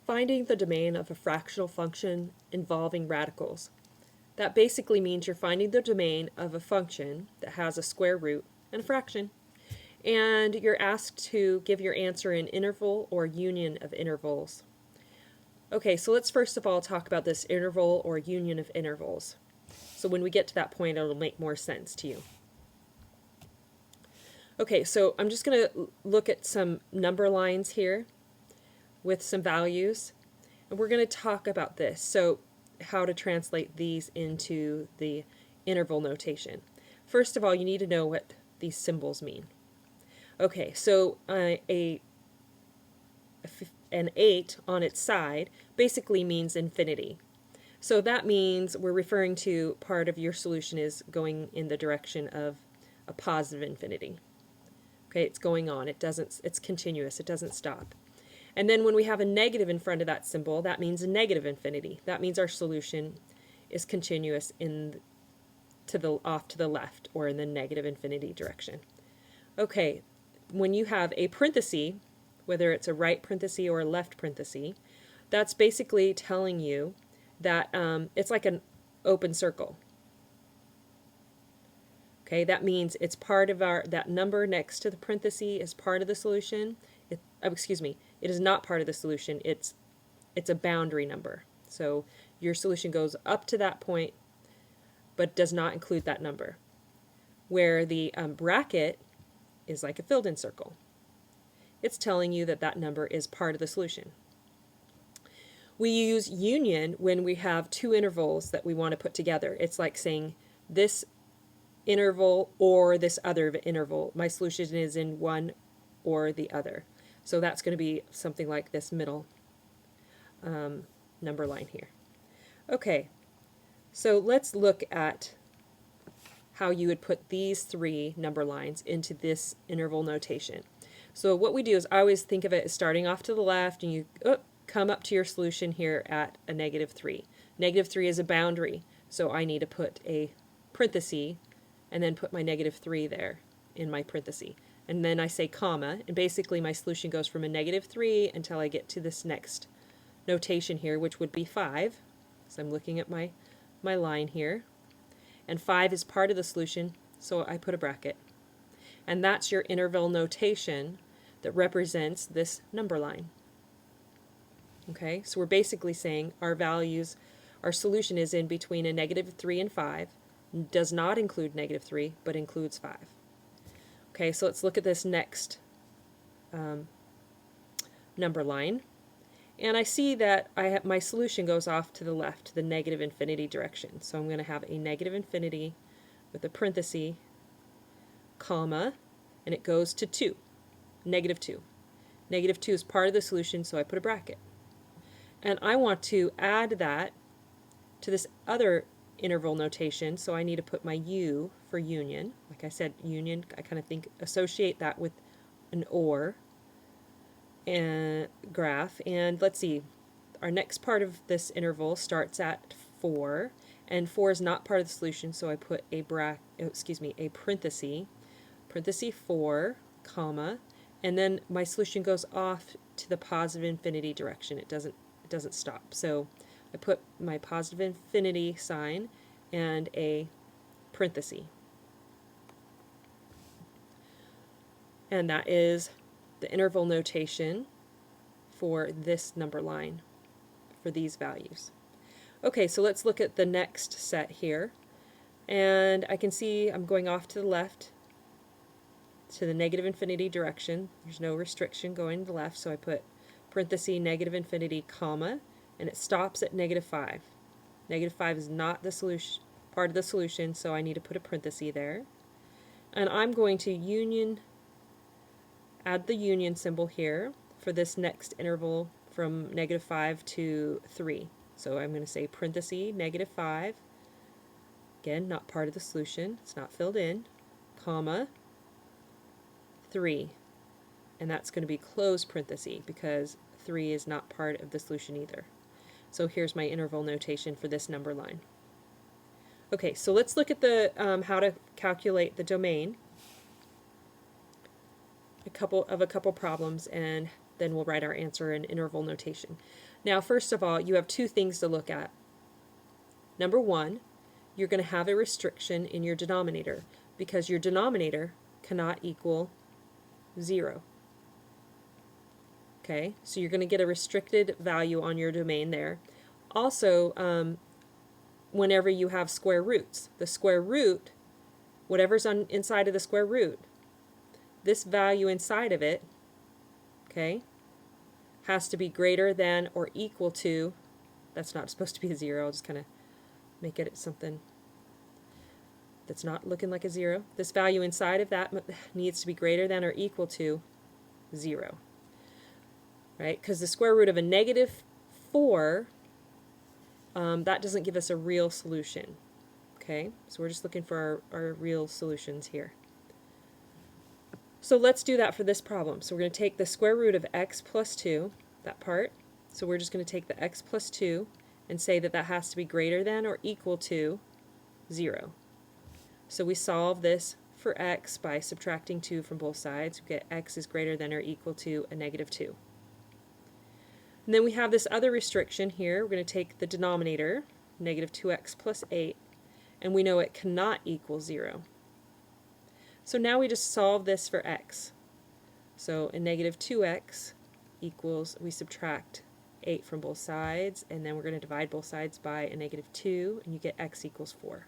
Finding the domain of a fractional function involving radicals. That basically means you're finding the domain of a function that has a square root and a fraction. And you're asked to give your answer in interval or union of intervals. Okay, so let's first of all talk about this interval or union of intervals. So when we get to that point, it'll make more sense to you. Okay, so I'm just going to look at some number lines here with some values, and we're going to talk about this. So how to translate these into the interval notation. First of all, you need to know what these symbols mean. Okay, so an 8 on its side basically means infinity. So that means we're referring to part of your solution is going in the direction of a positive infinity. Okay, it's going on. It's continuous. It doesn't stop. And then when we have a negative in front of that symbol, that means a negative infinity. That means our solution is continuous off to the left, or in the negative infinity direction. Okay, when you have a parenthesis, whether it's a right parenthesis or a left parenthesis, that's basically telling you that it's like an open circle. Okay, that means it's part of that number next to the parenthesis is part of the solution. It is not part of the solution. It's a boundary number. So your solution goes up to that point, but does not include that number. Where the bracket is like a filled-in circle. It's telling you that that number is part of the solution. We use union when we have two intervals that we want to put together. It's like saying this interval or this other interval. My solution is in one or the other. So that's going to be something like this middle number line here. Okay, so let's look at how you would put these three number lines into this interval notation. So what we do is I always think of it as starting off to the left, and you come up to your solution here at a -3. -3 is a boundary, so I need to put a parenthesis and then put my -3 there in my parenthesis. And then I say comma, and basically my solution goes from a -3 until I get to this next notation here, which would be 5. So I'm looking at my line here. And 5 is part of the solution, so I put a bracket. And that's your interval notation that represents this number line. Okay, so we're basically saying our solution is in between a -3 and 5, does not include -3, but includes 5. Okay, so let's look at this next number line. And I see that my solution goes off to the left, to the negative infinity direction. So I'm going to have a negative infinity with a parenthesis, comma, and it goes to 2, -2. -2 is part of the solution, so I put a bracket. And I want to add that to this other interval notation, so I need to put my U for union. Like I said, union, I kind of associate that with an OR and graph. And let's see, our next part of this interval starts at 4, and 4 is not part of the solution, so I put a parenthesis, 4, comma, and then my solution goes off to the positive infinity direction. It doesn't stop. So I put my positive infinity sign and a parenthesis. And that is the interval notation for this number line for these values. Okay, so let's look at the next set here. And I can see I'm going off to the left to the negative infinity direction. There's no restriction going to the left, so I put parenthesis, negative infinity, comma, and it stops at -5. -5 is not the solution, part of the solution, so I need to put a parenthesis there. And I'm going to add the union symbol here for this next interval from -5 to 3. So I'm going to say parenthesis, -5, again, not part of the solution, it's not filled in, comma, 3. And that's going to be closed parenthesis because 3 is not part of the solution either. So here's my interval notation for this number line. Okay, so let's look at the how to calculate the domain. A couple problems and then we'll write our answer in interval notation. Now, first of all, you have two things to look at. Number one, you're going to have a restriction in your denominator because your denominator cannot equal 0. Okay, so you're going to get a restricted value on your domain there. Also, whenever you have square roots, the square root, whatever's inside of the square root, this value inside of it, okay, has to be greater than or equal to, that's not supposed to be a 0, I'll just kind of make it something that's not looking like a 0. This value inside of that needs to be greater than or equal to 0, right? Because the square root of a -4, that doesn't give us a real solution, okay? So we're just looking for our real solutions here. So let's do that for this problem. So we're going to take the square root of x plus 2, that part. So we're just going to take the x plus 2 and say that that has to be greater than or equal to 0. So we solve this for x by subtracting 2 from both sides. We get x is greater than or equal to a -2. And then we have this other restriction here. We're going to take the denominator, -2x plus 8, and we know it cannot equal 0. So now we just solve this for x. So a -2x equals, we subtract 8 from both sides, and then we're going to divide both sides by a -2, and you get x equals 4.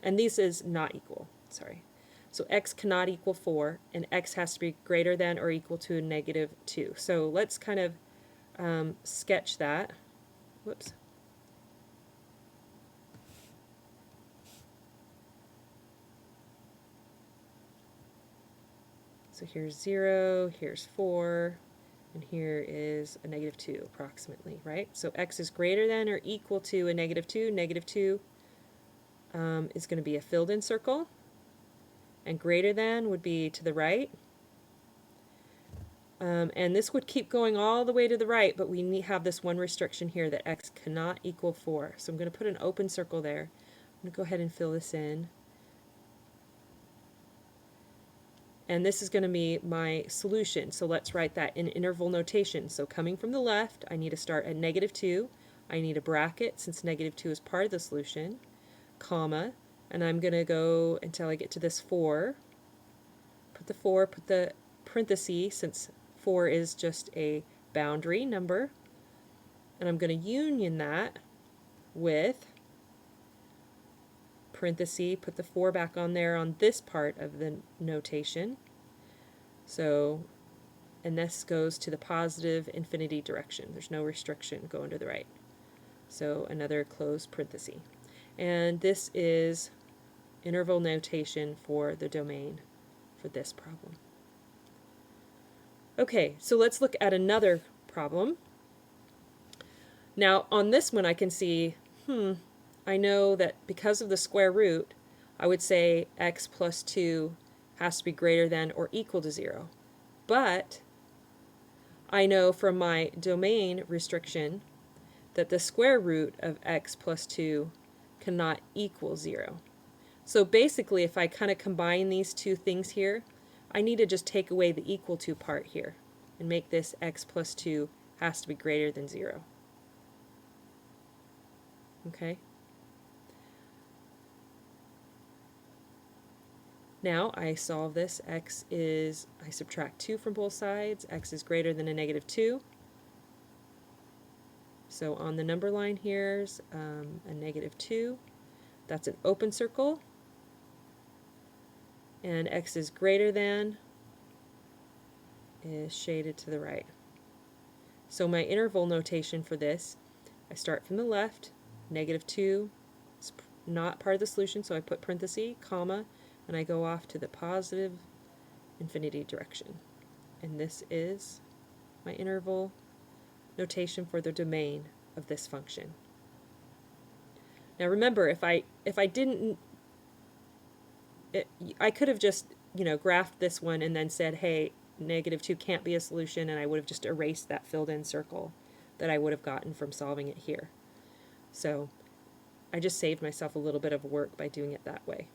And this is not equal, sorry. So x cannot equal 4, and x has to be greater than or equal to a -2. So let's kind of sketch that. Whoops. So here's 0, here's 4, and here is a -2 approximately, right? So x is greater than or equal to a -2. -2 is going to be a filled in circle, and greater than would be to the right. And this would keep going all the way to the right, but we have this one restriction here that x cannot equal 4. So I'm going to put an open circle there. I'm going to go ahead and fill this in. And this is going to be my solution. So let's write that in interval notation. So coming from the left, I need to start at -2. I need a bracket since -2 is part of the solution, comma, and I'm going to go until I get to this 4. Put the 4, put the parenthesis since 4 is just a boundary number, and I'm going to union that with parenthesis, put the 4 back on there on this part of the notation. So, and this goes to the positive infinity direction. There's no restriction going to the right. So another closed parenthesis. And this is interval notation for the domain for this problem. Okay, so let's look at another problem. Now on this one I can see, I know that because of the square root, I would say x plus 2 has to be greater than or equal to 0. But I know from my domain restriction that the square root of x plus 2 cannot equal 0. So basically, if I kind of combine these two things here, I need to just take away the equal to part here and make this x plus 2 has to be greater than 0. Okay? Now I solve this. I subtract 2 from both sides. X is greater than a -2. So on the number line here's a -2. That's an open circle. And x is greater than is shaded to the right. So my interval notation for this, I start from the left, -2. It's not part of the solution, so I put parenthesis, comma, and I go off to the positive infinity direction. And this is my interval notation for the domain of this function. Now remember, if I didn't, I could have just, graphed this one and then said, hey, -2 can't be a solution, and I would have just erased that filled in circle that I would have gotten from solving it here. So I just saved myself a little bit of work by doing it that way.